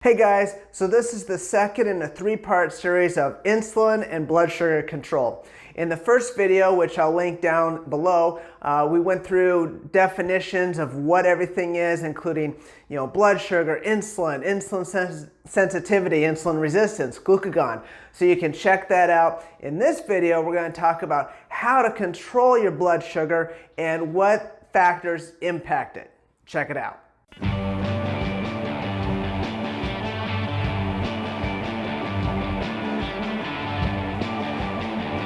Hey guys, so this is the second in a three-part series of insulin and blood sugar control. In the first video, which I'll link down below, we went through definitions of what everything is, including blood sugar, insulin sensitivity, insulin resistance, glucagon. So you can check that out. In this video, we're going to talk about how to control your blood sugar and what factors impact it. Check it out.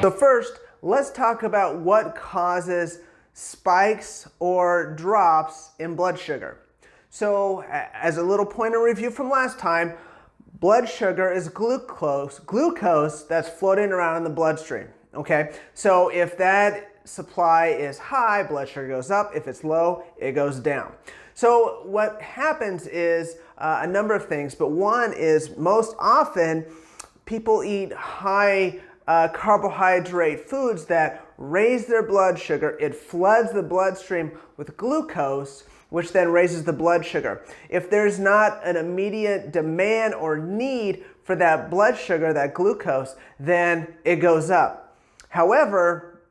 So first, let's talk about what causes spikes or drops in blood sugar. So as a little point of review from last time, blood sugar is glucose that's floating around in the bloodstream, okay? So if that supply is high, blood sugar goes up. If it's low, it goes down. So what happens is a number of things, but one is most often people eat high carbohydrate foods that raise their blood sugar. It floods the bloodstream with glucose, which then raises the blood sugar. If there's not an immediate demand or need for that blood sugar, that glucose, then it goes up. However,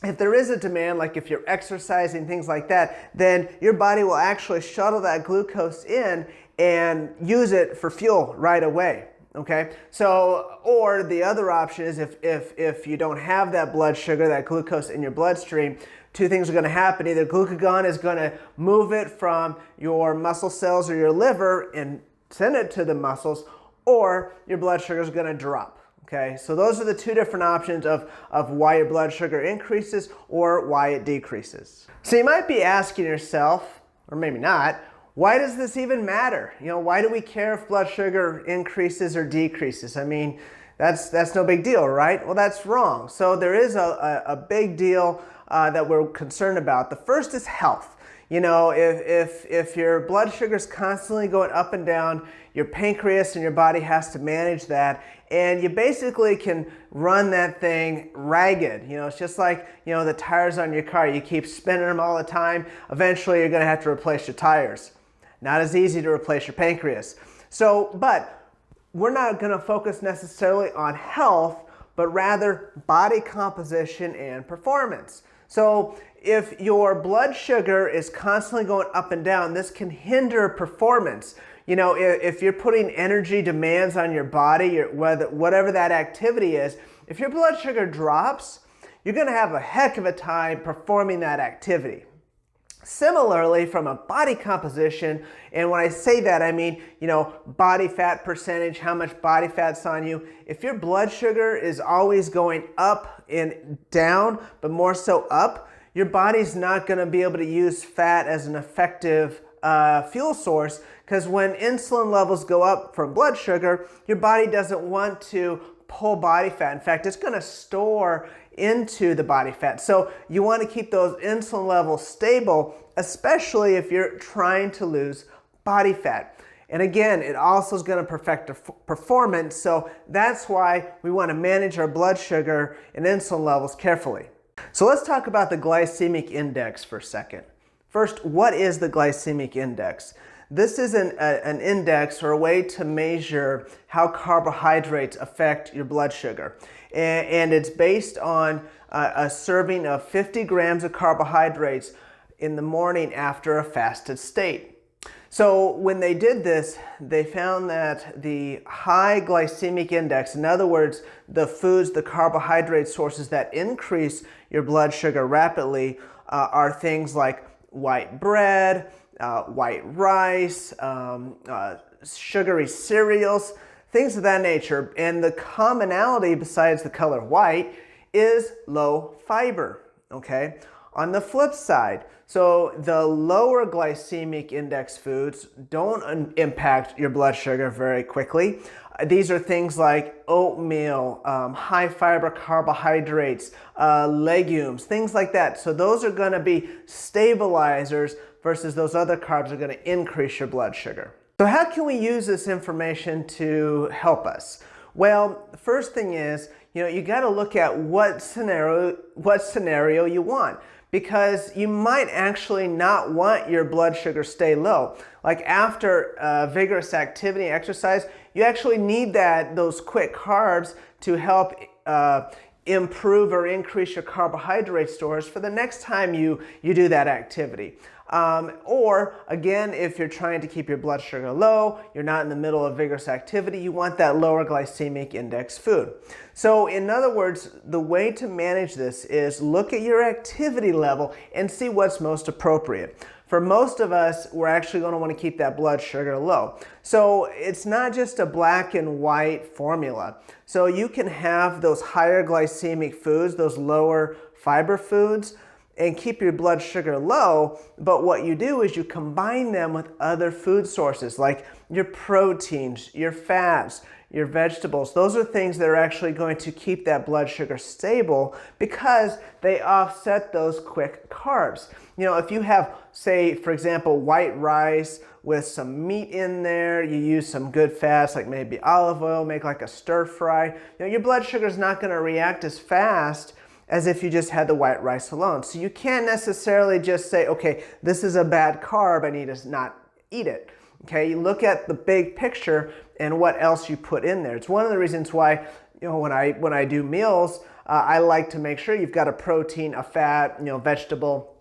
if there is a demand, like if you're exercising, things like that, then your body will actually shuttle that glucose in and use it for fuel right away. Okay, so, or the other option is if you don't have that blood sugar, that glucose in your bloodstream, two things are going to happen. Either glucagon is going to move it from your muscle cells or your liver and send it to the muscles, or your blood sugar is going to drop. Okay, so those are the two different options of why your blood sugar increases or why it decreases. So you might be asking yourself, or maybe not, why does this even matter? Why do we care if blood sugar increases or decreases? I mean, that's no big deal, right? Well, that's wrong. So there is a big deal that we're concerned about. The first is health. If your blood sugar is constantly going up and down, your pancreas and your body has to manage that, and you basically can run that thing ragged. It's just like, the tires on your car. You keep spinning them all the time. Eventually, you're going to have to replace your tires. Not as easy to replace your pancreas. But we're not going to focus necessarily on health, but rather body composition and performance. So if your blood sugar is constantly going up and down, this can hinder performance. If you're putting energy demands on your body, whatever that activity is, if your blood sugar drops, you're going to have a heck of a time performing that activity. Similarly, from a body composition, and when I say that, I mean, body fat percentage, how much body fat's on you. If your blood sugar is always going up and down, but more so up, your body's not going to be able to use fat as an effective fuel source, because when insulin levels go up from blood sugar, your body doesn't want to pull body fat. In fact, it's going to store into the body fat. So you want to keep those insulin levels stable, especially if you're trying to lose body fat. And again, it also is going to affect performance. So that's why we want to manage our blood sugar and insulin levels carefully. So let's talk about the glycemic index for a second. First, what is the glycemic index? This is an index or a way to measure how carbohydrates affect your blood sugar. And it's based on a serving of 50 grams of carbohydrates in the morning after a fasted state. So when they did this, they found that the high glycemic index, in other words, the foods, the carbohydrate sources that increase your blood sugar rapidly are things like white bread, white rice, sugary cereals, things of that nature. And the commonality, besides the color white, is low fiber, okay? On the flip side, so the lower glycemic index foods don't impact your blood sugar very quickly. These are things like oatmeal, high fiber carbohydrates, legumes, things like that. So those are going to be stabilizers versus those other carbs are going to increase your blood sugar. So how can we use this information to help us? Well, the first thing is, you got to look at what scenario you want. because you might actually not want your blood sugar stay low. Like after vigorous activity, exercise, you actually need those quick carbs to help improve or increase your carbohydrate stores for the next time you do that activity. Or again, if you're trying to keep your blood sugar low, you're not in the middle of vigorous activity, you want that lower glycemic index food. So in other words, the way to manage this is look at your activity level and see what's most appropriate. For most of us, we're actually going to want to keep that blood sugar low. So it's not just a black and white formula. So you can have those higher glycemic foods, those lower fiber foods, and keep your blood sugar low, but what you do is you combine them with other food sources like your proteins, your fats, your vegetables. Those are things that are actually going to keep that blood sugar stable because they offset those quick carbs. You know, if you have, say, for example, white rice with some meat in there, you use some good fats like maybe olive oil, make like a stir fry, you know, your blood sugar is not going to react as fast as if you just had the white rice alone. So you can't necessarily just say, okay, this is a bad carb, I need to not eat it. Okay, you look at the big picture and what else you put in there. It's one of the reasons why, you know, when I do meals, I like to make sure you've got a protein, a fat, you know, vegetable,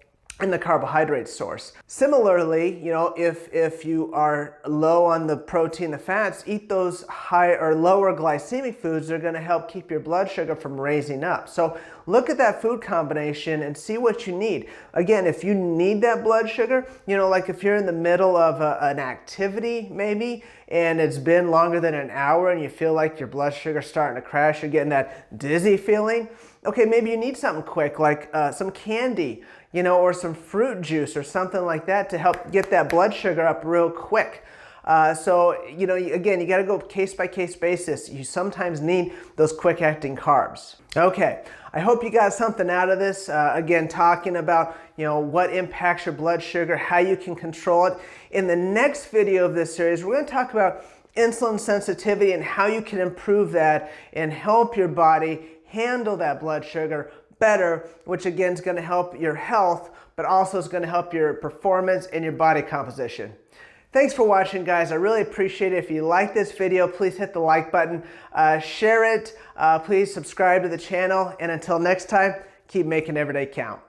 and the carbohydrate source. Similarly, you know, if you are low on the protein, the fats, eat those high or lower glycemic foods that are going to help keep your blood sugar from raising up. So look at that food combination and see what you need. Again, if you need that blood sugar, you know, like if you're in the middle of an activity maybe, and it's been longer than an hour and you feel like your blood sugar's starting to crash, you're getting that dizzy feeling, okay, maybe you need something quick like some candy, you know, or some fruit juice or something like that to help get that blood sugar up real quick. So, you know, again, you got to go case by case basis. You sometimes need those quick acting carbs. Okay, I hope you got something out of this. Again, talking about, you know, what impacts your blood sugar, how you can control it. In the next video of this series, we're going to talk about insulin sensitivity and how you can improve that and help your body handle that blood sugar better, which again is going to help your health, but also is going to help your performance and your body composition. Thanks for watching, guys. I really appreciate it. If you like this video, please hit the like button, share it, please subscribe to the channel, and until next time, keep making every day count.